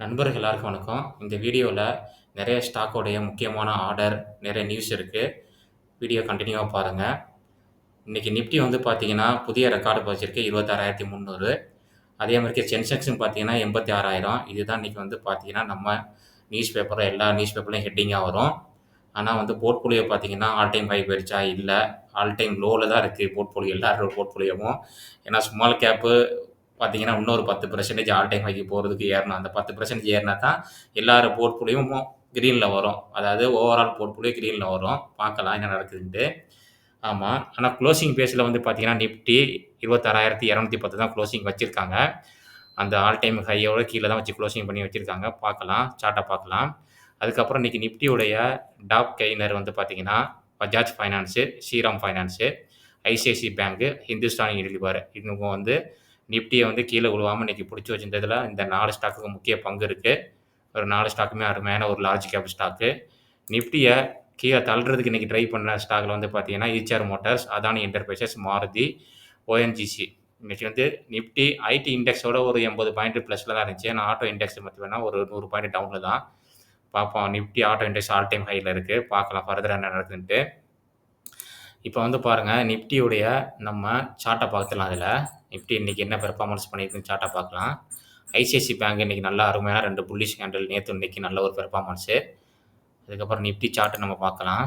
நண்பர்கள் எல்லாருக்கும் வணக்கம். இந்த வீடியோல நெறைய ஸ்டாக்கோடைய முக்கியமான ஆர்டர், நெறைய நியூஸ் இருக்கு. வீடியோ கன்டினியூவா பாருங்க. இன்னைக்கு நிஃப்டி வந்து பார்த்தீங்கன்னா, புதிய ரெக்கார்டு பதிச்சிருக்கு 26,300. அதே மாரிக்கு சென்செக்ஸும் பார்த்தீங்கன்னா 86,000. இதுதான் இன்னைக்கு வந்து பார்த்தீங்கன்னா, நம்ம நியூஸ் பேப்பர்ல எல்லா நியூஸ் பேப்பர்லயும் ஹெட்டிங்கா வரும். ஆனா வந்து போர்ட்ஃபோலியோ பார்த்தீங்கன்னா, ஆல் டைம் ஹை போயிருச்சா? இல்ல. ஆல் டைம் லோல தான் இருக்கு போர்ட்ஃபோலியோ எல்லாரோட போர்ட்ஃபோலியோவும். ஏன்னா ஸ்மால் கேப்பு பார்த்தீங்கன்னா, இன்னொரு 10% ஆல் டைம் ஹைக்கு போறதுக்கு ஏறணும். அந்த 10% ஏறினா தான் எல்லார் போர்ட்ஃபோலியோவும் கிரீன்ல வரும். அதாவது ஓவரால் போர்ட்ஃபோலியோ கிரீன்ல வரும். பார்க்கலாம் என்ன நடக்குதுன்ட்டு. ஆமா. ஆனா குளோசிங் பேஸ்ல வந்து பார்த்தீங்கன்னா, நிஃப்டி 26,210 தான் குளோசிங் வச்சிருக்காங்க. அந்த ஆல் டைம் ஹையோட கீழ தான் வச்சு குளோசிங் பண்ணி வச்சிருக்காங்க. பார்க்கலாம். சார்ட்ட பார்க்கலாம். அதுக்கப்புறம் இன்னைக்கு நிஃப்டியுடைய டாப் கெய்னர் வந்து பார்த்தீங்கன்னா, Bajaj finance, Shriram finance, ICICI bank, Hindustan Unilever இவங்க வந்து நிஃப்டிய வந்து கீழ விழுவாம இன்னைக்கு புடிச்சு வச்சிருந்ததுல இந்த 4 ஸ்டாக்குக்கு முக்கிய பங்கு இருக்கு. ஒரு 4 ஸ்டாக்குமே அருமையான ஒரு லார்ஜ் கேப் ஸ்டாக்கு. நிஃப்டிய கீழ தள்றதுக்கு இன்னைக்கு ட்ரை பண்ண ஸ்டாக்ல வந்து பார்த்தீங்கன்னா, Eicher Motors, Adani enterprises, Maruti, ONGC. இன்னைக்கு வந்து நிஃப்டி ஐடி இண்டெக்ஸோட ஒரு 80 பாயிண்ட் பிளஸ்ல தான் இருந்துச்சு. ஆனா ஆட்டோ இண்டெக்ஸ் பார்த்தீங்கன்னா, ஒரு 100 பாயிண்ட் டவுன்ல தான். பார்ப்போம். Nifty auto index all time ஹைல இருக்கு. பார்க்கலாம் ஃபர்தரா என்ன நடக்குதுன்ட்டு. இப்ப வந்து பாருங்க, நிஃப்டியுடைய நம்ம சார்ட்ட பார்த்துடலாம் அதுல. நிஃப்டி இன்னைக்கு என்ன பெர்ஃபார்மன்ஸ் பண்ணியிருக்குன்னு சார்ட்ட பார்க்கலாம். ஐசிஐசிஐ பேங்க் இன்னைக்கு நல்லா அருமையான 2 புல்லிஷ் கேண்டில் நேத்து இன்னைக்கு நல்ல ஒரு பெர்ஃபார்மன்ஸு. அதுக்கப்புறம் நிஃப்டி சார்ட் நம்ம பார்க்கலாம்.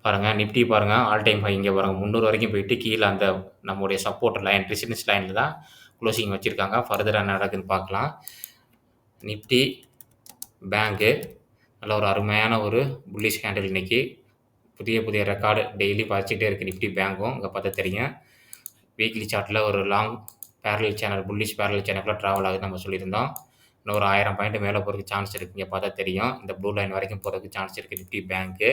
பாருங்க நிஃப்டி பாருங்க ஆல் டைம் ஹை இங்க பாருங்க 300 வரைக்கும் போயிட்டு கீழ அந்த நம்முடைய சப்போர்ட் லைன் ரெசிஸ்டன்ஸ் லைன்ல தான் குளோசிங் வச்சிருக்காங்க. ஃபர்தரா என்ன நடக்குதுன்னு பார்க்கலாம். நிஃப்டி பேங்க் நல்ல ஒரு அருமையான ஒரு புல்லிஷ் கேண்டில் இன்னைக்கு. புதிய புதிய ரெக்கார்டு டெய்லி பதிச்சுட்டே இருக்கு நிஃப்டி பேங்க்கும். இங்க பார்த்தா தெரியும். வீக்லி சார்ட்ல ஒரு long parallel channel bullish parallel சேனல்குள்ள டிராவல் ஆகுதுன்னு நம்ம சொல்லியிருந்தோம். இன்னும் ஒரு 1000 பாயிண்ட் மேல போறதுக்கு சான்ஸ் இருக்கு. இங்க பார்த்தா தெரியும். இந்த ப்ளூ லைன் வரைக்கும் போறதுக்கு சான்ஸ் இருக்கு நிஃப்டி பேங்க்.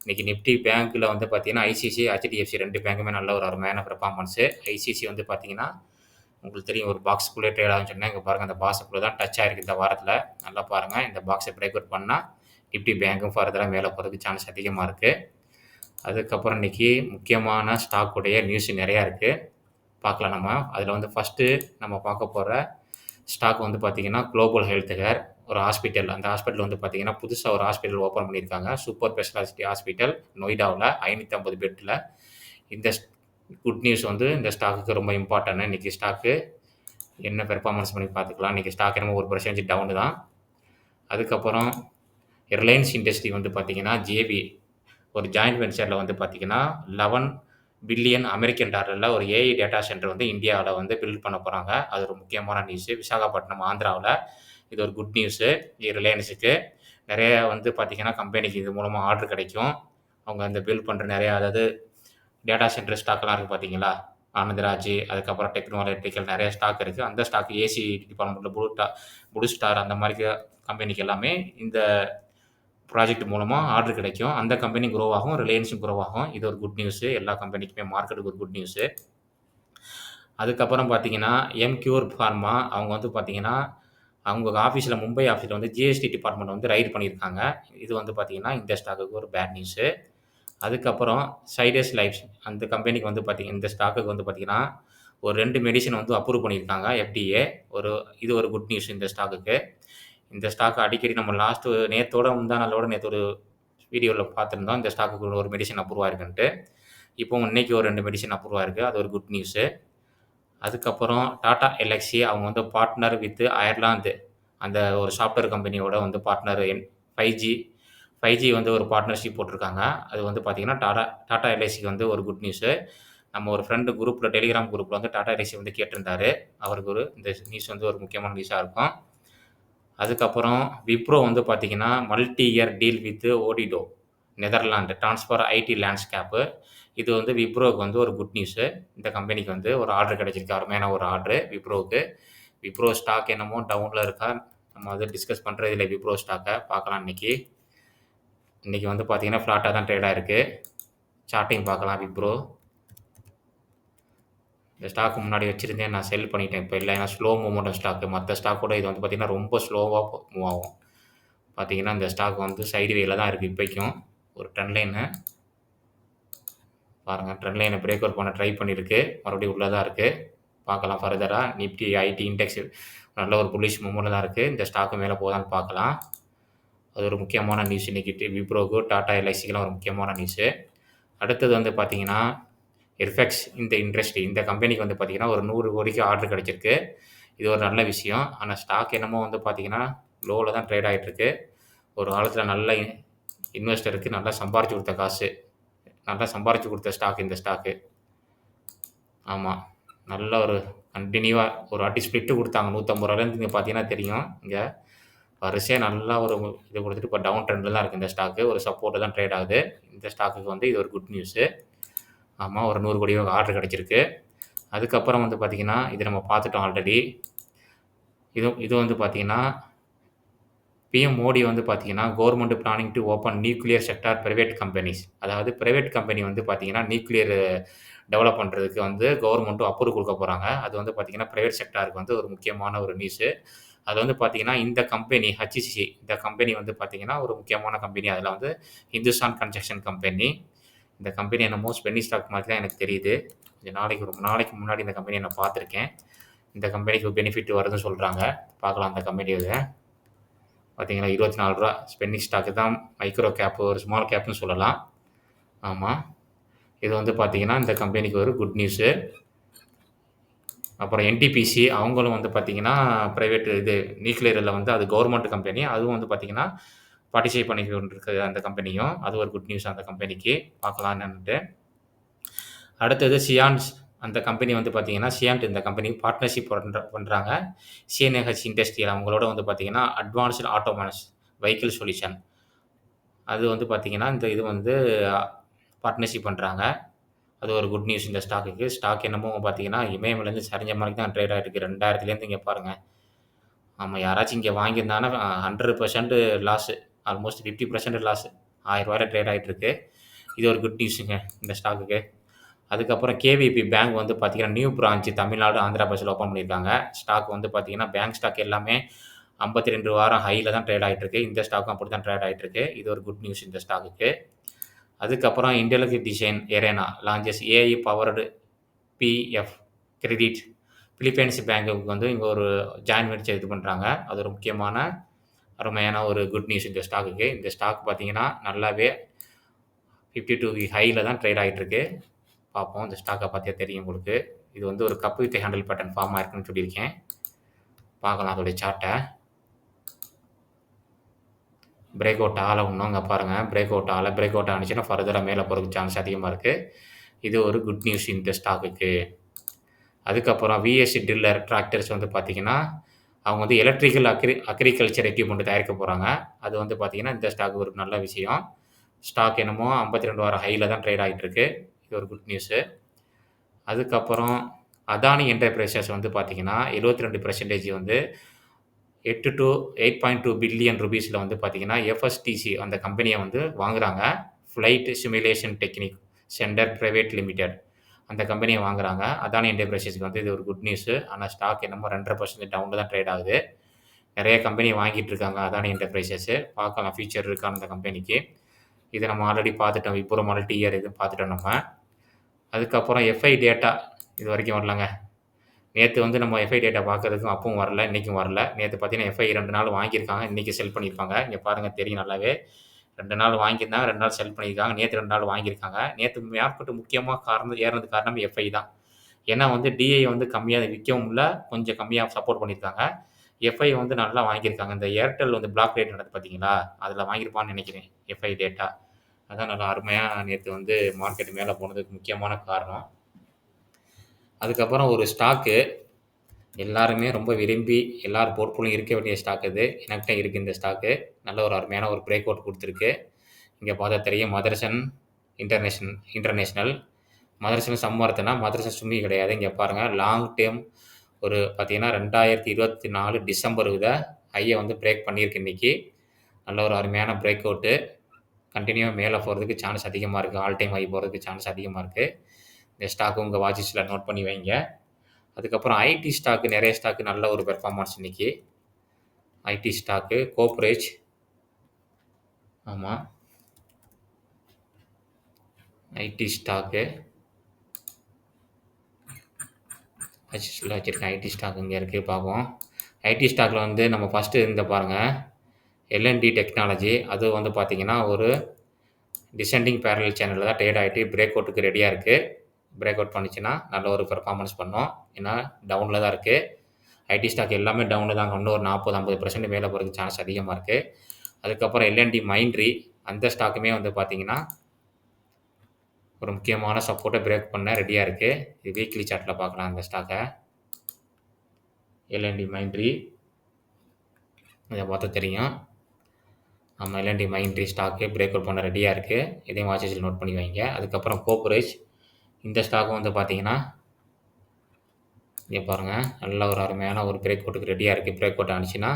இன்னைக்கு நிஃப்டி பேங்க்ல வந்து பார்த்தீங்கன்னா, ஐசிஐசிஐ, ஹெச்டிஎஃப்சி 2 பேங்குமே நல்ல ஒரு அருமையான பெர்ஃபார்மன்ஸு. ஐசிஐசிஐ வந்து பார்த்தீங்கன்னா, உங்களுக்கு தெரியும் ஒரு பாக்ஸ்க்குள்ளே ட்ரேட் ஆகும்னு சொன்னேன். இங்க பாருங்க அந்த பாக்ஸுக்குள்ள தான் டச் ஆயிருக்கு இந்த வாரத்துல. நல்லா பாருங்க. இந்த பாக்ஸை பிரேக் அவுட் பண்ணா நிஃப்டி பேங்க்கும் ஃபர்தரா மேல போறதுக்கு சான்ஸ் அதிகமா இருக்கு. அதுக்கப்புறம் இன்னைக்கு முக்கியமான ஸ்டாக் உடைய நியூஸ் நெறையா இருக்கு. பார்க்கலாம் நம்ம. அதுல வந்து ஃபர்ஸ்ட்டு நம்ம பார்க்க போற ஸ்டாக் வந்து பார்த்தீங்கன்னா, குளோபல் ஹெல்த் கேர் ஒரு ஹாஸ்பிட்டல். அந்த ஹாஸ்பிட்டல் வந்து பார்த்தீங்கன்னா, புதுசா ஒரு ஹாஸ்பிட்டல் ஓப்பன் பண்ணியிருக்காங்க. சூப்பர் ஸ்பெஷாலிட்டி ஹாஸ்பிட்டல் நொய்டாவுல 550 பெட்ல. இந்த குட் நியூஸ் வந்து இந்த ஸ்டாக்குக்கு ரொம்ப இம்பார்ட்டன்ட். இன்னைக்கு ஸ்டாக்கு என்ன பெர்ஃபார்மன்ஸ் பண்ணி பார்த்துக்கலாம். இன்னைக்கு ஸ்டாக் என்னமோ 1% டவுன் தான். அதுக்கப்புறம் ரிலையன்ஸ் இண்டஸ்ட்ரி வந்து பார்த்தீங்கன்னா, ஜேவி ஒரு ஜாயிண்ட் வென்ச்சர்ல வந்து பார்த்தீங்கன்னா, 11 பில்லியன் அமெரிக்கன் டாலர்ல ஒரு ஏஐ டேட்டா சென்டர் வந்து இந்தியாவுல வந்து பில்ட் பண்ண போறாங்க. அது ஒரு முக்கியமான நியூஸு. விசாகப்பட்டினம், ஆந்திராவுல. இது ஒரு குட் நியூஸு. ரிலையன்ஸுக்கு. நெறைய வந்து பார்த்தீங்கன்னா, கம்பெனிக்கு இது மூலமா ஆர்டர் கிடைக்கும். அவங்க அந்த பில்ட் பண்ற நெறைய அதாவது டேட்டா சென்டர் ஸ்டாக்லாம் இருக்கு பார்த்தீங்களா? ஆனந்த்ராஜ், அதுக்கப்புறம் டெக்னோ எலக்ட்ரிக்கல் நெறைய ஸ்டாக் இருக்கு. அந்த ஸ்டாக் ஏசி டிபார்ட்மெண்ட்ல ப்ளூ ஸ்டார் அந்த மாரி கம்பெனிக்கு எல்லாமே இந்த ப்ராஜெக்ட் மூலமா ஆர்டர் கிடைக்கும். அந்த கம்பெனி குரோ ஆகும். ரிலையன்ஸும் குரோ ஆகும். இது ஒரு குட் நியூஸு. எல்லா கம்பெனிக்குமே மார்க்கெட்டுக்கு ஒரு குட் நியூஸு. அதுக்கப்புறம் பார்த்தீங்கன்னா, எம்க்யூர் ஃபார்மா அவங்க வந்து பார்த்தீங்கன்னா, அவங்க ஆஃபீஸ்ல மும்பை ஆஃபீஸ்ல வந்து ஜிஎஸ்டி டிபார்ட்மெண்ட் வந்து ரைட் பண்ணியிருக்காங்க. இது வந்து பார்த்தீங்கன்னா, இந்த ஸ்டாக்குக்கு ஒரு பேட் நியூஸு. அதுக்கப்புறம் சைடஸ் லைஃப்ஸ் அந்த கம்பெனிக்கு வந்து பார்த்தீங்கன்னா இந்த ஸ்டாக்குக்கு வந்து பார்த்தீங்கன்னா, ஒரு 2 மெடிசின் வந்து அப்ரூவ் பண்ணியிருக்காங்க எஃப்டிஏ. இது ஒரு குட் நியூஸ் இந்த ஸ்டாக்குக்கு. இந்த ஸ்டாக் அடிக்கடி நம்ம நேத்தோட முந்தா நாளோட நேத்து ஒரு வீடியோல பார்த்துருந்தோம். இந்த ஸ்டாக்குக்கு ஒரு மெடிசின் அப்ரூவ் ஆயிருக்குன்ட்டு. இப்போ இன்னைக்கு ஒரு 2 மெடிசின் அப்ரூவ் ஆயிருக்கு. அது ஒரு குட் நியூஸு. அதுக்கப்புறம் டாடா எல்எக்ஸி அவங்க வந்து பார்ட்னர் வித் அயர்லாந்து அந்த ஒரு சாஃப்ட்வேர் கம்பெனியோட வந்து பார்ட்னர் 5G 5G வந்து ஒரு பார்ட்னர்ஷிப் போட்டிருக்காங்க. அது வந்து பார்த்தீங்கன்னா, டாடா எல்ஐசிக்கு வந்து ஒரு குட் நியூஸு. நம்ம ஒரு ஃப்ரெண்டு குரூப்ல டெலிகிராம் குரூப்ல வந்து டாடா எல்ஐசி வந்து கேட்டிருந்தாரு. அவருக்கு இந்த நியூஸ் வந்து ஒரு முக்கியமான நியூஸா இருக்கும். அதுக்கப்புறம் விப்ரோ வந்து பார்த்தீங்கன்னா, multi year deal with Odido Netherlands transfer IT landscape. இது வந்து விப்ரோவுக்கு வந்து ஒரு குட் நியூஸு. இந்த கம்பெனிக்கு வந்து ஒரு ஆர்டர் கிடைச்சிருக்கு. அருமையான ஒரு ஆர்டரு விப்ரோவுக்கு. விப்ரோ ஸ்டாக் என்னமோ டவுன்ல இருக்கா? நம்ம வந்து டிஸ்கஸ் பண்றது இல்ல விப்ரோ ஸ்டாக்க. பார்க்கலாம் இன்னைக்கு. இன்னைக்கு வந்து பார்த்தீங்கன்னா, ஃப்ளாட்டா தான் ட்ரேட் ஆயிருக்கு. சார்ட்டையும் பார்க்கலாம் விப்ரோ. இந்த ஸ்டாக் முன்னாடி வச்சிருந்தேன். நான் செல் பண்ணிட்டேன். இப்ப இல்ல. ஏன்னா ஸ்லோ மூவ்மெண்ட் ஸ்டாக். மத்த ஸ்டாக்கோட இது வந்து பார்த்தீங்கன்னா, ரொம்ப ஸ்லோவா மூவ் ஆகும். பார்த்தீங்கன்னா, இந்த ஸ்டாக் வந்து சைடு வேல தான் இருக்கு இப்பைக்கும். ஒரு ட்ரெண்ட் லைனு பாருங்க. ட்ரெண்ட் லைன பிரேக் அவுட் பண்ண ட்ரை பண்ணியிருக்கு. மறுபடியும் உள்ள தான் இருக்கு. பார்க்கலாம் ஃபர்தரா. நிஃப்டி ஐடி இண்டெக்ஸ் நல்ல ஒரு புல்லிஷ் மூவ்மெண்ட்ல தான் இருக்கு. இந்த ஸ்டாக் மேல போகுதான்னு பார்க்கலாம். அது ஒரு முக்கியமான நியூஸ் இன்னைக்கு விப்ரோக்கு, டாடா எல்ஐசிக்குலாம் ஒரு முக்கியமான நியூஸு. அடுத்தது வந்து பார்த்தீங்கன்னா, எஃபெக்ட்ஸ் இந்த இண்டஸ்ட்ரி இந்த கம்பெனிக்கு வந்து பார்த்தீங்கன்னா, ஒரு 100 கோடிக்கு ஆர்டர் கிடைச்சிருக்கு. இது ஒரு நல்ல விஷயம். ஆனா ஸ்டாக் என்னமோ வந்து பார்த்தீங்கன்னா, லோல தான் ட்ரேட் ஆயிட்டு இருக்கு. ஒரு காலத்தில நல்ல இன்வெஸ்டருக்கு நல்லா சம்பாரிச்சு குடுத்த காசு. நல்லா சம்பாரிச்சு குடுத்த ஸ்டாக் இந்த ஸ்டாக்கு. ஆமா. நல்ல ஒரு கன்டினியூவா ஒரு வாட்டி ஸ்ப்ளிட் குடுத்தாங்க. ரூ. 150 இங்க பார்த்தீங்கன்னா தெரியும். இங்க வரிசையா நல்லா ஒரு இது குடுத்துட்டு இப்ப டவுன் ட்ரெண்ட்ல தான் இருக்கு இந்த ஸ்டாக்கு. ஒரு சப்போர்ட்ல தான் ட்ரேட் ஆகுது. இந்த ஸ்டாக்குக்கு வந்து இது ஒரு குட் நியூஸு. ஆமா ஒரு 100 கோடி ஆர்டர் கிடைச்சிருக்கு. அதுக்கப்புறம் வந்து பார்த்தீங்கன்னா, இது நம்ம பார்த்துட்டோம் ஆல்ரெடி. இது இது வந்து பார்த்தீங்கன்னா, பிஎம் மோடி வந்து பார்த்தீங்கன்னா, government planning to open nuclear sector private companies. அதாவது பிரைவேட் கம்பெனி வந்து பார்த்தீங்கன்னா, நியூக்ளியர் டெவலப் பண்றதுக்கு வந்து கவர்ன்மென்ட்டும் அப்ரூவல் குடுக்க போறாங்க. அது வந்து பார்த்தீங்கன்னா, பிரைவேட் செக்டாருக்கு வந்து ஒரு முக்கியமான ஒரு நியூஸு. அது வந்து பார்த்தீங்கன்னா, இந்த கம்பெனி ஹச்சிசி இந்த கம்பெனி வந்து பார்த்தீங்கன்னா, ஒரு முக்கியமான கம்பெனி. அதில வந்து ஹிந்துஸ்தான் கன்ஸ்ட்ரக்ஷன் கம்பெனி. இந்த கம்பெனி என்னமோ பென்னி ஸ்டாக் மாரி தான் எனக்கு தெரியுது. கொஞ்ச நாளைக்கு ரொம்ப நாளைக்கு முன்னாடி இந்த கம்பெனிய நான் பார்த்துருக்கேன். இந்த கம்பெனிக்கு பெனிஃபிட் வருதுன்னு சொல்றாங்க. பார்க்கலாம் அந்த கம்பெனி இத. பார்த்தீங்கன்னா ரூ. 24 ஸ்பென்னி ஸ்டாக்கு தான் மைக்ரோ கேப் ஒரு ஸ்மால் கேப்னு சொல்லலாம். ஆமா. இது வந்து பார்த்தீங்கன்னா, இந்த கம்பெனிக்கு ஒரு குட் நியூஸு. அப்புறம் என்டிபிசி அவங்களும் வந்து பார்த்தீங்கன்னா, பிரைவேட் இது நியூக்ளியர்ல வந்து அது கவர்ன்மென்ட் கம்பெனி. அதுவும் வந்து பார்த்தீங்கன்னா, பார்ட்டிசிபேட் பண்ணிக்கொண்டு இருக்கு அந்த கம்பெனியும். அது ஒரு குட் நியூஸ் அந்த கம்பெனிக்கு. பார்க்கலாம் என்னன்ட்டு. அடுத்தது சியான்ஸ் அந்த கம்பெனி வந்து பார்த்தீங்கன்னா, சியான்ட் இந்த கம்பெனி பார்ட்னர்ஷிப் பண்றாங்க. சிஎன்ஏஹெச் இண்டஸ்ட்ரியல் அவங்களோட வந்து பார்த்தீங்கன்னா, அட்வான்ஸ்டு ஆட்டோமேஷன் வெஹிக்கிள் சொல்யூஷன். அது வந்து பார்த்தீங்கன்னா, இந்த இது வந்து பார்ட்னர்ஷிப் பண்றாங்க. அது ஒரு குட் நியூஸ் இந்த ஸ்டாக்குக்கு. ஸ்டாக் என்னமோ பார்த்தீங்கன்னா, இமயமலேருந்து சரிஞ்ச மாரி தான் ட்ரேட் ஆயிட்டு இருக்கு. 2000லேருந்து இங்க பாருங்க. ஆமா யாராச்சும் இங்க வாங்கியிருந்தாங்கன்னா 100% லாஸு. Almost 50% loss. ரூ. 1000 ட்ரேட் ஆயிட்டு இருக்கு. இது ஒரு குட் நியூஸுங்க இந்த ஸ்டாக்குக்கு. அதுக்கப்புறம் கேவிபி பேங்க் வந்து பார்த்தீங்கன்னா, new branch Tamil Nadu, Andhra பிரதேஷ்ல open பண்ணியிருக்காங்க. ஸ்டாக் வந்து பார்த்தீங்கன்னா, பேங்க் ஸ்டாக் எல்லாமே 52 வாரம் ஹைல தான் ட்ரேட் ஆயிட்டு இருக்கு. இந்த ஸ்டாக்கும் அப்படி தான் ட்ரேட் ஆயிட்டு இருக்கு. இது ஒரு குட் நியூஸ் இந்த ஸ்டாக்குக்கு. அதுக்கப்புறம் intelligent design arena launches AI powered PF credit Philippines பேங்க்குக்கு வந்து இங்க ஒரு ஜாயின்ட் வென்ச்சர் இது பண்றாங்க. அது ஒரு முக்கியமான அருமையான ஒரு குட் நியூஸ் இந்த ஸ்டாக்குக்கு. இந்த ஸ்டாக் பார்த்தீங்கன்னா, நல்லாவே 52 ஹைல தான் ட்ரேட் ஆயிட்டு இருக்கு. பார்ப்போம். இந்த ஸ்டாக்க பார்த்தா தெரியும் உங்களுக்கு. இது வந்து ஒரு cup with handle pattern form ஆயிருக்குன்னு சொல்லியிருக்கேன். பார்க்கலாம் அதோடைய சார்ட்ட. பிரேக் அவுட் ஆகல இன்னும். இங்க பாருங்க. பிரேக் அவுட் ஆகல. பிரேக் அவுட் ஆனுச்சுன்னா ஃபர்தரா மேல போறதுக்கு சான்ஸ் அதிகமா இருக்கு. இது ஒரு குட் நியூஸ் இந்த ஸ்டாக்குக்கு. அதுக்கப்புறம் விஎஸ்சி ட்ரில்லர் டிராக்டர்ஸ் வந்து பார்த்தீங்கன்னா, அவங்க வந்து எலக்ட்ரிக்கல் அக்ரிகல்ச்சர் எக்யூப்மெண்ட் தயாரிக்க போறாங்க. அது வந்து பார்த்தீங்கன்னா, இந்த ஸ்டாக் ஒரு நல்ல விஷயம். ஸ்டாக் என்னமோ 52 வார ஹைல தான் ட்ரேட் ஆயிட்டு இருக்கு. இது ஒரு குட் நியூஸு. அதுக்கப்புறம் அதானி என்டர்பிரைசஸ் வந்து பார்த்தீங்கன்னா, 72% வந்து 8 டூ 8.2 பில்லியன் ரூபீஸ்ல வந்து பார்த்தீங்கன்னா, எஃப்எஸ்டிசி அந்த கம்பெனிய வந்து வாங்குறாங்க. Flight simulation technique centre private limited. அந்த கம்பெனிய வாங்குறாங்க. அதானி என்டர்பிரைசஸ்க்கு வந்து இது ஒரு குட் நியூஸு. ஆனா ஸ்டாக் என்னமோ 2.5% டவுன்ல தான் ட்ரேட் ஆகுது. நெறைய கம்பெனி வாங்கிட்டு இருக்காங்க அதானி என்டர்பிரைசஸ். பார்க்கலாம் ஃபியூச்சர் இருக்கா அந்த கம்பெனிக்கு. இத நம்ம ஆல்ரெடி பார்த்துட்டோம். விப்ரோ மல்டி இயர் இது பார்த்துட்டோம் நம்ம. அதுக்கப்புறம் எஃப்ஐ டேட்டா இதுவரைக்கும் வரலங்க. நேத்து வந்து நம்ம எஃப்ஐ டேட்டா பார்க்கறதுக்கும் அப்பவும் வரல, இன்னைக்கும் வரல. நேத்து பார்த்தீங்கன்னா, எஃப்ஐ 2 நாள் வாங்கியிருக்காங்க. இன்னைக்கு செல் பண்ணியிருக்காங்க. இங்க பாருங்க தெரியும் நல்லாவே. 2 நாள் வாங்கியிருந்தாங்க, 2 நாள் செல் பண்ணியிருக்காங்க. நேத்து 2 நாள் வாங்கியிருக்காங்க. நேத்து மார்க்கெட் முக்கியமா ஏறுனதுக்கு காரணம் எஃப்ஐ தான். ஏன்னா வந்து டிஐ வந்து கம்மியா விக்கவும் இல்ல, கொஞ்சம் கம்மியா சப்போர்ட் பண்ணியிருக்காங்க. எஃப்ஐ வந்து நல்லா வாங்கியிருக்காங்க. இந்த ஏர்டெல் வந்து பிளாக் ரேட் நடக்குது பார்த்தீங்களா? அதில வாங்கியிருப்பான்னு நெனைக்கிறேன். FI data. அதான் நல்லா அருமையா நேத்து வந்து மார்க்கெட் மேல போனதுக்கு முக்கியமான காரணம். அதுக்கப்புறம் ஒரு ஸ்டாக்கு எல்லாருமே ரொம்ப விரும்பி எல்லார் போர்ட்ஃபோலியோவும் இருக்க வேண்டிய ஸ்டாக் இது. எனக்கிட்ட இருக்கு இந்த ஸ்டாக்கு. நல்ல ஒரு அருமையான ஒரு பிரேக் அவுட் குடுத்துருக்கு. இங்க பார்த்தா தெரியும் மதர்சன் இன்டர்நேஷனல். மதர்சன் சம்மர்த்தனா மதர்சன் சும்மி கிடையாது. இங்க பாருங்க லாங் டேர்ம் ஒரு பார்த்தீங்கன்னா 2024 டிசம்பர் ஹைய வந்து பிரேக் பண்ணியிருக்கு இன்னைக்கு. நல்ல ஒரு அருமையான பிரேக் அவுட்டு. கன்டினியூவா மேல போறதுக்கு சான்ஸ் அதிகமா இருக்கு. ஆல் டைம் ஹை போறதுக்கு சான்ஸ் அதிகமா இருக்கு. இந்த ஸ்டாக் உங்க வாட்ச் லிஸ்ட்ல நோட் பண்ணி வைங்க. அதுக்கப்புறம் ஐடி ஸ்டாக் நெறைய ஸ்டாக் நல்ல ஒரு பெர்ஃபார்மன்ஸ் இன்னைக்கு. ஐடி ஸ்டாக்கு கோப்ரேஜ் ஆமா. ஐடி ஸ்டாக்கு ஹெச்எஸ்எல்ல வச்சுருக்கேன். ஐடி ஸ்டாக் இங்கே இருக்குது பார்ப்போம். ஐடி ஸ்டாக்கில் வந்து நம்ம ஃபஸ்ட்டு இந்த பாருங்கள் எல்என்டி டெக்னாலஜி அது வந்து பார்த்தீங்கன்னா ஒரு டிசெண்டிங் பேரலல் சேனலில் தான் ட்ரேட் ஆகிட்டு பிரேக் அவுட்டுக்கு ரெடியாக இருக்குது. பிரேக் அவுட் பண்ணிச்சுன்னா நல்ல ஒரு பெர்ஃபார்மன்ஸ் பண்ணும். ஏன்னா டவுனில் தான் இருக்குது. ஐடி ஸ்டாக் எல்லாமே டவுனில் தாங்க. இன்னும் ஒரு 40-50% மேலே போகிறதுக்கு சான்ஸ் அதிகமாக இருக்குது. அதுக்கப்புறம் எல்என்டி மைண்ட்ரி அந்த ஸ்டாக்குமே வந்து பார்த்தீங்கன்னா ஒரு முக்கியமான சப்போர்ட்டை பிரேக் பண்ண ரெடியாக இருக்குது. இது வீக்லி சார்ட்டில் பார்க்கலாம் அந்த ஸ்டாக்கை. எல்என்டி மைண்ட்ரி இதை பார்த்தா தெரியும். நம்ம LNT Mindtree stock break out பண்ண ரெடியாக இருக்குது. இதையும் வாட்சஸில் நோட் பண்ணி வைங்க. அதுக்கப்புறம் கோப்ரேஜ் இந்த ஸ்டாக்கும் வந்து பார்த்தீங்கன்னா இங்கே பாருங்கள் நல்ல ஒரு அருமையான ஒரு பிரேக் அவுட்டுக்கு ரெடியாக இருக்குது. பிரேக் அவுட் ஆனிச்சுன்னா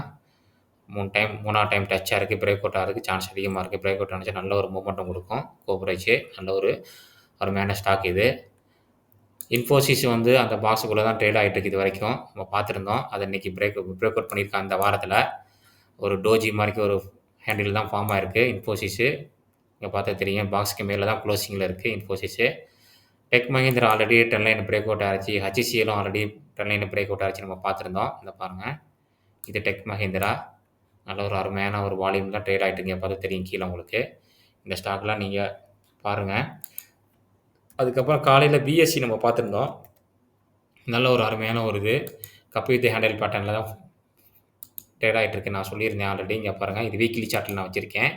3ஆவது டைம் டச்சாக இருக்குது. பிரேக் அவுட் ஆகிறதுக்கு சான்ஸ் அதிகமாக இருக்குது. பிரேக் அவுட் ஆனிச்சா நல்ல ஒரு மூமெண்ட்டும் கொடுக்கும். கோப்ரேஜ் நல்ல ஒரு அருமையான ஸ்டாக் இது. இன்ஃபோசிஸ் வந்து அந்த பாக்ஸுக்குள்ளே தான் ட்ரேட் ஆகிட்டு இருக்குது. இது வரைக்கும் நம்ம பார்த்துருந்தோம். அதை இன்றைக்கி பிரேக் அவுட் பண்ணியிருக்காங்க. அந்த வாரத்தில் ஒரு டோஜி மாதிரிக்கு ஒரு ஹேண்டில் தான் ஃபார்ம் ஆகிருக்கு இன்ஃபோசிஸு. இங்கே பார்த்தா தெரியும் பாக்ஸுக்கு மேலே தான் க்ளோசிங்கில் இருக்குது Infosys. Tech Mahindra already trend line break out ஆகிடுச்சு. ஹச்சிசிஎலும் already trend line break out ஆகிடுச்சு நம்ம பார்த்துருந்தோம். இந்த பாருங்கள் இது டெக் மஹிந்திரா நல்ல ஒரு அருமையான ஒரு வால்யூம் தான் ட்ரேட் ஆகிட்டு இங்கே பார்த்தா தெரியும் கீழே உங்களுக்கு. இந்த ஸ்டாக்லாம் நீங்கள் பாருங்கள். அதுக்கப்புறம் காலையில் பிஎஸ்சி நம்ம பார்த்துருந்தோம். நல்ல ஒரு அருமையான ஒரு இது கப் வித் ஹேண்டில் பேட்டர்னில் தான் ட்ரேட் ஆகிட்டு இருக்கு. நான் சொல்லியிருந்தேன் ஆல்ரெடி. இங்கே பாருங்கள் இது வீக்லி சார்ட்டில் நான் வச்சுருக்கேன்.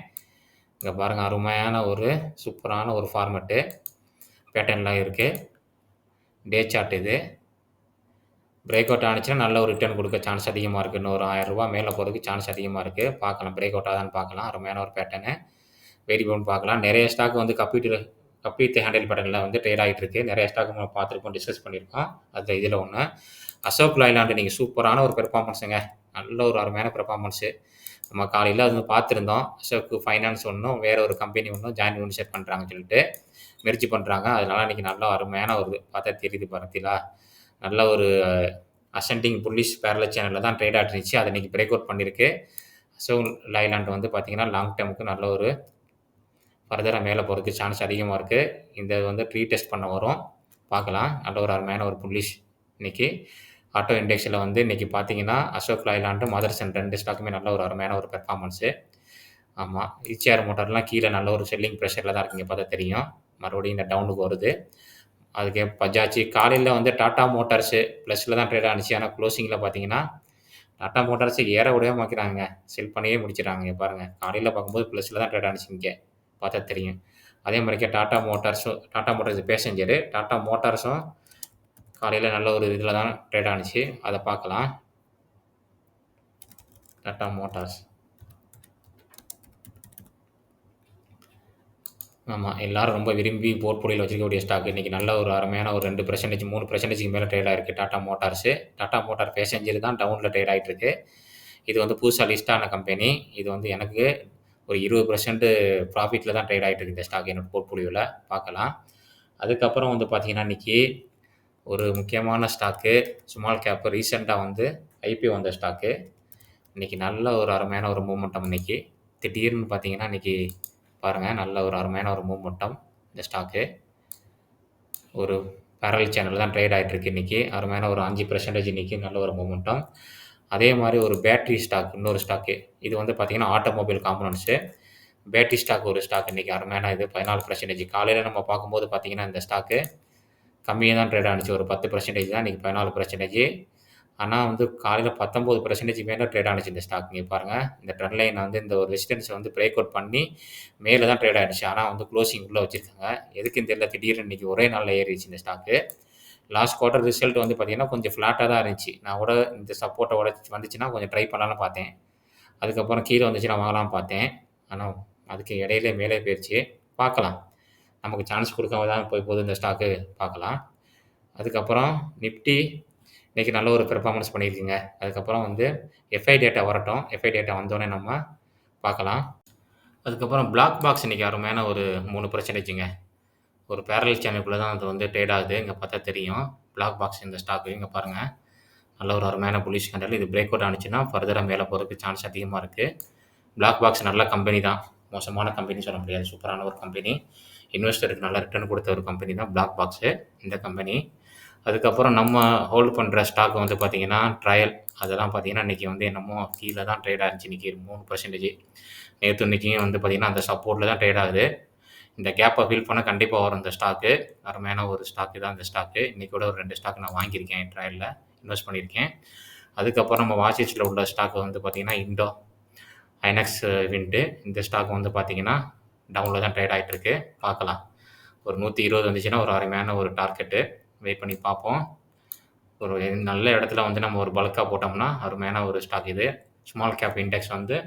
இங்கே பாருங்கள் அருமையான ஒரு சூப்பரான ஒரு ஃபார்மெட்டு பேட்டர்ன்லாம் இருக்குது. டே சார்ட் இது பிரேக் அவுட் ஆனிச்சுன்னா நல்ல ஒரு ரிட்டர்ன் கொடுக்க சான்ஸ் அதிகமாக இருக்குது. இன்னும் ஒரு ₹1000 மேலே போகிறதுக்கு சான்ஸ் அதிகமாக இருக்குது. பார்க்கலாம் பிரேக் அவுட் ஆகுதான்னு பார்க்கலாம். அருமையான ஒரு பேட்டர்னு வேரியபிள்னு பார்க்கலாம். நிறைய ஸ்டாக் வந்து கப் வித் ஹேண்டில் பேட்டர்னில் வந்து ட்ரேட் ஆகிட்டு இருக்குது. நிறைய ஸ்டாக் நம்ம பார்த்துருக்கோம், டிஸ்கஸ் பண்ணியிருக்கோம். அது இதில் ஒன்று அசோக் லைலாண்டு நீங்கள் சூப்பரான ஒரு பெர்ஃபார்மன்ஸுங்க. நல்ல ஒரு அருமையான பெர்ஃபார்மன்ஸு. நம்ம காலையில் அது பார்த்துருந்தோம். அசோக் ஃபைனான்ஸ் ஒன்றும் வேறு ஒரு கம்பெனி ஒன்றும் ஜாயின் யூனிசெட் பண்ணுறாங்கன்னு சொல்லிட்டு மெர்ஜ் பண்ணுறாங்க. அதனால் இன்றைக்கி நல்ல அருமையான ஒரு பார்த்தா தெரியுது பார்த்தீங்களா. நல்ல ஒரு அசெண்டிங் புல்லிஷ் பேரலல் சேனலில் தான் ட்ரேட் ஆகிட்டு இருந்துச்சு. அதை இன்றைக்கி பிரேக் அவுட் பண்ணியிருக்கு. அசோக் லைலாண்ட் வந்து பார்த்திங்கன்னா லாங் டேர்முக்கு நல்ல ஒரு ஃபர்தராக மேலே போகிறதுக்கு சான்ஸ் அதிகமாக இருக்குது. இந்த வந்து ரீடெஸ்ட் பண்ண வரும் பார்க்கலாம். நல்ல ஒரு அருமையான ஒரு புல்லிஷ் இன்றைக்கி ஆட்டோ இண்டெக்ஸில் வந்து இன்றைக்கி பார்த்தீங்கன்னா அசோக் லைலாண்டு மதர்சன் 2 ஸ்டாக்குமே நல்ல ஒரு அருமையான ஒரு பெர்ஃபார்மன்ஸு. ஆமாம் ஈசிஆர் மோட்டார்லாம் கீழே நல்ல ஒரு செல்லிங் ப்ரெஷரில் தான் இருக்குங்க பார்த்தா தெரியும். மறுபடியும் இந்த டவுனுக்கு வருது. அதுக்கு பஜாஜ் காலையில் வந்து டாட்டா மோட்டார்ஸு ப்ளஸில் தான் ட்ரேட் ஆனிச்சு. ஆனால் க்ளோசிங்கில் பார்த்தீங்கன்னா டாட்டா மோட்டார்ஸு ஏற விடவே மாக்கிறாங்க. செல் பண்ணியே முடிச்சிடறாங்க. பாருங்கள் காலையில் பார்க்கும்போது ப்ளஸில் தான் ட்ரேட் ஆனிச்சு இங்கே பார்த்தா தெரியும். அதே மாதிரிக்கே டாட்டா மோட்டார்ஸ் பேசஞ்சரு டாட்டா மோட்டார்ஸும் காலையில் நல்ல ஒரு இதில் தான் ட்ரேட் ஆனிச்சு. அதை பார்க்கலாம். டாட்டா மோட்டார்ஸ் ஆமாம் எல்லோரும் ரொம்ப விரும்பி போர்ட்ஃபோலியோவில் வச்சிருக்கக்கூடிய ஸ்டாக் இன்றைக்கி நல்ல ஒரு அருமையான ஒரு 2% 3%க்கு மேலே ட்ரேட் ஆகிருக்கு. Tata motors tata motor passenger தான் டவுனில் ட்ரேட் ஆகிட்டு இருக்கு. இது வந்து புதுசாக லிஸ்ட் ஆன கம்பெனி. இது வந்து எனக்கு ஒரு 20% ப்ராஃபிட்டில் தான் ட்ரேட் ஆகிட்டு இருக்கு இந்த ஸ்டாக் என்னோட போர்ட்ஃபோலியோவில் பார்க்கலாம். அதுக்கப்புறம் வந்து பார்த்திங்கன்னா இன்றைக்கி ஒரு முக்கியமான ஸ்டாக்கு ஸ்மால் கேப்பு ரீசெண்டாக வந்து ஐபிஓ வந்த ஸ்டாக்கு இன்றைக்கி நல்ல ஒரு அருமையான ஒரு மூமெண்டம். இன்றைக்கி திடீர்னு பார்த்தீங்கன்னா இன்றைக்கி பாருங்கள் நல்ல ஒரு அருமையான ஒரு மூமெண்டம். இந்த ஸ்டாக்கு ஒரு பேரல் சேனல் தான் ட்ரேட் ஆகிட்டுருக்கு. இன்றைக்கி அருமையான ஒரு 5% இன்றைக்கி நல்ல ஒரு மூமெண்டம். அதே மாதிரி ஒரு பேட்ரி ஸ்டாக் இன்னொரு ஸ்டாக்கு இது வந்து பார்த்திங்கன்னா ஆட்டோமொபைல் காம்பனன்ட்ஸு பேட்ரி ஸ்டாக் ஒரு ஸ்டாக் இன்றைக்கி அருமையான இது 14%. காலையில் நம்ம பார்க்கும்போது பார்த்திங்கன்னா இந்த ஸ்டாக்கு கம்மியாக தான் ட்ரேட் ஆனிச்சு. ஒரு 10% தான் இன்றைக்கி 14%. ஆனால் வந்து காலையில் 19% மேலே ட்ரேட் ஆனிச்சு இந்த ஸ்டாக். இங்கே பாருங்கள் இந்த ட்ரெண்ட் லைனை வந்து இந்த ஒரு ரெசிஸ்டன்ஸை வந்து பிரேக் அவுட் பண்ணி மேலே தான் ட்ரேட் ஆகிடுச்சு. ஆனால் வந்து க்ளோசிங் உள்ளே வச்சுருக்காங்க. எதுக்குன்னு தெரியல திடீர்னு இன்றைக்கி ஒரே நாளில் ஏறிடுச்சு இந்த ஸ்டாக்கு. லாஸ்ட் குவார்ட்டர் ரிசல்ட் வந்து பார்த்திங்கன்னா கொஞ்சம் ஃப்ளாட்டாக தான் இருந்துச்சு. நான் கூட இந்த சப்போர்ட்டை வந்துச்சுன்னா கொஞ்சம் ட்ரை பண்ணலான்னு பார்த்தேன். அதுக்கப்புறம் கீழே வந்துச்சுன்னா வாங்கலாம்னு பார்த்தேன். ஆனால் அதுக்கு இடையில மேலே போயிடுச்சு. பார்க்கலாம் நமக்கு சான்ஸ் கொடுக்காம தான் போகுது இந்த ஸ்டாக்கு பார்க்கலாம். அதுக்கப்புறம் நிஃப்டி இன்றைக்கி நல்ல ஒரு பெர்ஃபார்மன்ஸ் பண்ணியிருக்குங்க. அதுக்கப்புறம் வந்து எஃப்ஐ டேட்டா வரட்டும். எஃப்ஐ டேட்டா வந்தோடனே நம்ம பார்க்கலாம். அதுக்கப்புறம் பிளாக் பாக்ஸ் இன்றைக்கி அருமையான ஒரு 3%ங்க. ஒரு பேரல் சேனலுக்குள்ளே தான் அது வந்து ட்ரேட் ஆகுது. இங்கே பார்த்தா தெரியும் பிளாக் பாக்ஸ் இந்த ஸ்டாக்கு. இங்கே பாருங்கள் நல்ல ஒரு அருமையான புல்லிஷ் கேண்டல். இது பிரேக் அவுட் ஆனிச்சுன்னா ஃபர்தராக மேலே போகிறதுக்கு சான்ஸ் அதிகமாக இருக்குது. பிளாக் பாக்ஸ் நல்ல கம்பெனி தான், மோசமான கம்பெனி சொல்ல முடியாது. சூப்பரான ஒரு கம்பெனி, இன்வெஸ்டருக்கு நல்ல ரிட்டர்ன் கொடுத்த ஒரு கம்பெனி தான் பிளாக் பாக்ஸு இந்த கம்பெனி. அதுக்கப்புறம் நம்ம ஹோல்ட் பண்ணுற ஸ்டாக் வந்து பார்த்தீங்கன்னா ட்ரையல் அதெல்லாம் பார்த்தீங்கன்னா இன்றைக்கி வந்து என்னமோ கீழே தான் ட்ரேட் ஆச்சு இன்றைக்கி 3%. நேற்று இன்றைக்கியும் வந்து பார்த்திங்கன்னா அந்த சப்போர்ட்டில் தான் ட்ரேட் ஆகுது. இந்த கேப்பை ஃபில் பண்ண கண்டிப்பாக வரும் இந்த ஸ்டாக்கு. அருமையான ஒரு ஸ்டாக்கு தான் இந்த ஸ்டாக்கு. இன்றைக்கி கூட ஒரு 2 ஸ்டாக் நான் வாங்கியிருக்கேன் ட்ரையலில் இன்வெஸ்ட் பண்ணியிருக்கேன். அதுக்கப்புறம் நம்ம வாட்ச் லிஸ்ட்டில் உள்ள ஸ்டாக் வந்து பார்த்திங்கன்னா இண்டோ ஐனக்ஸ் விண்டு. இந்த ஸ்டாக் வந்து பார்த்திங்கன்னா டவுனில் தான் ட்ரேட் ஆகிட்டுருக்கு. பார்க்கலாம். ஒரு 120 வந்துச்சுன்னா ஒரு அருமையான ஒரு டார்கெட்டு. வெயிட் பண்ணி பார்ப்போம். ஒரு நல்ல இடத்துல வந்து நம்ம ஒரு பல்காக போட்டோம்னா அருமையான ஒரு ஸ்டாக் இது. ஸ்மால் கேப் இண்டெக்ஸ் வந்து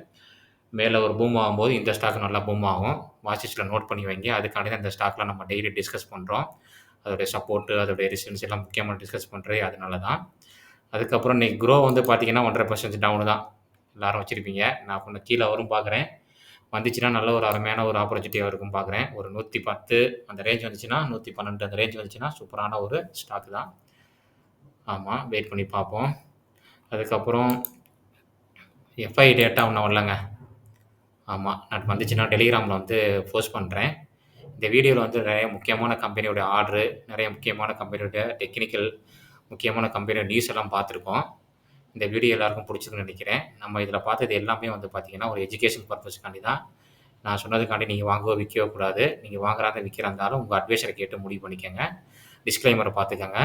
மேலே ஒரு பூம் ஆகும்போது இந்த ஸ்டாக் நல்லா பூம் ஆகும். வாட்ச் லிஸ்ட்டில் நோட் பண்ணி வைங்க. அதுக்காண்டி தான் இந்த ஸ்டாக்லாம் நம்ம டெய்லி டிஸ்கஸ் பண்ணுறோம். அதோடைய சப்போர்ட்டு, அதோடைய ரெசிஸ்டன்ஸ் எல்லாம் முக்கியமாக டிஸ்கஸ் பண்ணுறது அதனால தான். அதுக்கப்புறம் இன்னைக்கு க்ரோ வந்து பார்த்தீங்கன்னா 1.5% டவுனு தான். எல்லாரும் வச்சுருப்பீங்க. நான் கொஞ்சம் கீழே வரும் பார்க்குறேன். வந்துச்சுன்னா நல்ல ஒரு அருமையான ஒரு ஆப்பர்ச்சுனிட்டியாக இருக்கும் பார்க்குறேன். ஒரு 110 அந்த ரேஞ்ச் வந்துச்சுன்னா 112 அந்த ரேஞ்ச் வந்துச்சுன்னா சூப்பரான ஒரு ஸ்டாக் தான். ஆமா, வெயிட் பண்ணி பார்ப்போம். அதுக்கப்புறம் எஃப்ஐ டேட்டா ஒன்றும் வரலங்க. ஆமா, நான் வந்துச்சுன்னா டெலிகிராமில் வந்து போஸ்ட் பண்ணுறேன். இந்த வீடியோவில் வந்து நிறைய முக்கியமான கம்பெனியோட ஆர்டரு, நிறைய முக்கியமான கம்பெனியோட டெக்னிக்கல், முக்கியமான கம்பெனியோட நியூஸ் எல்லாம் பார்த்துருக்கோம். இந்த வீடியோ எல்லாருக்கும் பிடிச்சிருக்குன்னு நினைக்கிறேன். நம்ம இதில் பார்த்தது எல்லாமே வந்து பார்த்தீங்கன்னா, ஒரு எஜுகேஷன் பர்பஸ்க்காண்டி தான். நான் சொன்னதுக்காண்டி நீங்கள் வாங்கவோ விற்கவோ கூடாது. நீங்கள் வாங்குறாங்க விற்கிறந்தாலும் உங்கள் அட்வைஸரை கேட்டு முடிவு பண்ணிக்கோங்க. டிஸ்க்ளைமரை பார்த்துக்கங்க.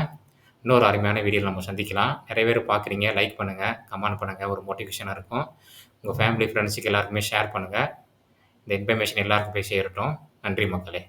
இன்னொரு அருமையான வீடியோவில் நம்ம சந்திக்கலாம். நிறைய பேர் பார்க்குறீங்க, லைக் பண்ணுங்கள், கமெண்ட் பண்ணுங்கள். ஒரு மோட்டிவேஷனாக இருக்கும். உங்கள் ஃபேமிலி, ஃப்ரெண்ட்ஸுக்கு எல்லாருக்குமே ஷேர் பண்ணுங்கள். இந்த இன்ஃபர்மேஷன் எல்லாருக்கும் போய் சேரட்டும். நன்றி மக்களே.